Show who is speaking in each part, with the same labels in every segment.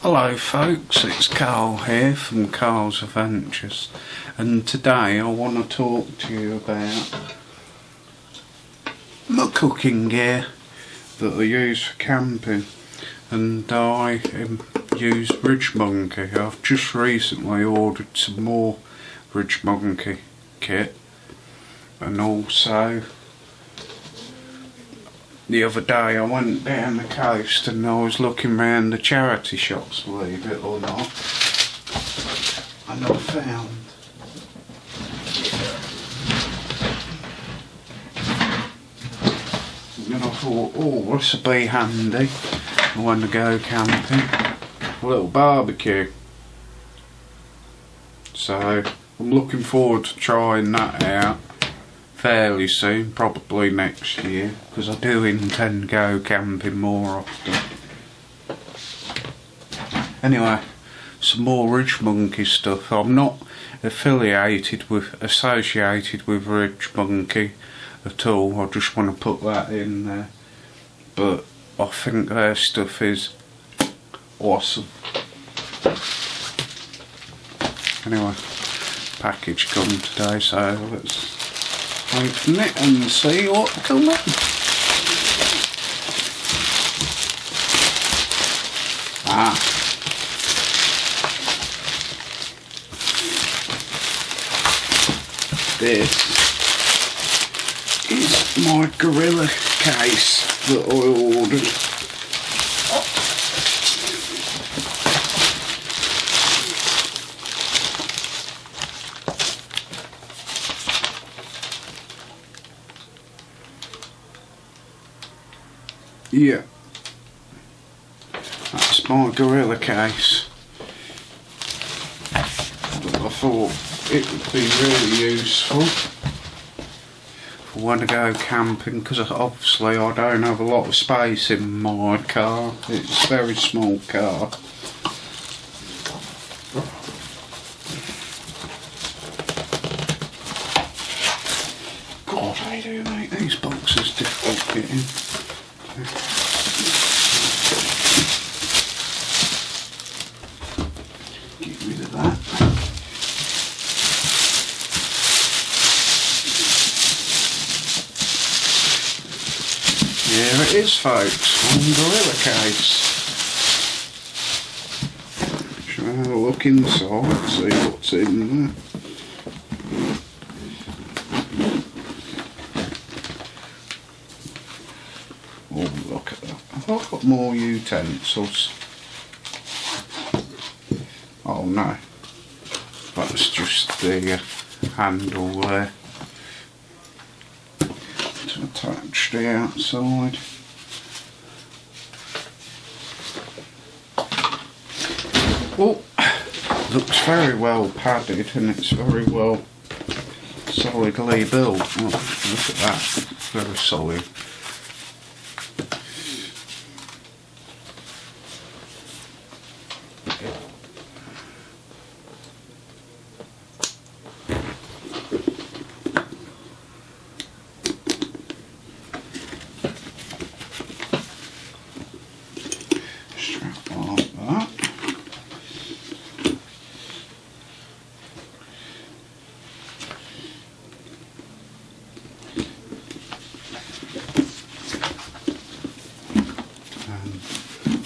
Speaker 1: Hello folks, it's Carl here from Carl's Adventures, and today I want to talk to you about my cooking gear that I use for camping. And I use Ridge Monkey. I've just recently ordered some more Ridge Monkey kit, and also the other day I went down the coast and I was looking around the charity shops, believe it or not, and I found and I thought, oh, this will be handy when I go camping. A little barbecue. So I'm looking forward to trying that out fairly soon, probably next year, because I do intend to go camping more often. Anyway, some more Ridge Monkey stuff. I'm not associated with Ridge Monkey at all. I just want to put that in there, but I think their stuff is awesome. Anyway, package come today, so let's open it and see what comes in. This is my gorilla case that I ordered. Yeah, that's my gorilla case. But I thought it would be really useful for when I go camping, because obviously I don't have a lot of space in my car. It's a very small car. God, they do make these boxes difficult getting. Get rid of that. Here it is, folks, one gorilla case. Shall I have a look inside, see what's in there? Oh, look at that. Have I got more utensils? Oh no, that's just the handle there to attach the outside. Oh, looks very well padded and it's very well solidly built. Oh, look at that, very solid.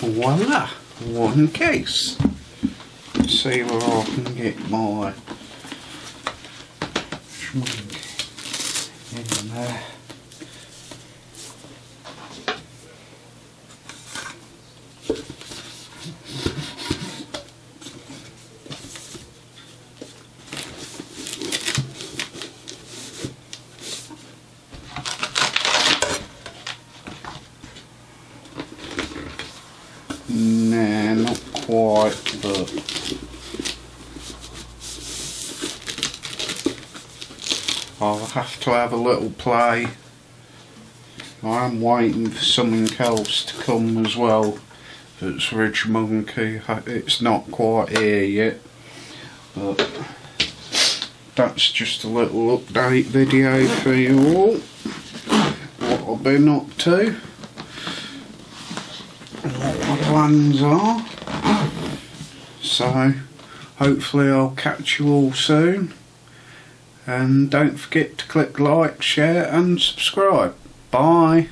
Speaker 1: Voila, one case. Let's see where I can get my monkey in there. Nah, not quite, but I'll have to have a little play. I'm waiting for something else to come as well. It's Ridge Monkey. It's not quite here yet, but that's just a little update video for you all. What I've been up to. What my plans are. So hopefully I'll catch you all soon, and don't forget to click like, share and subscribe. Bye.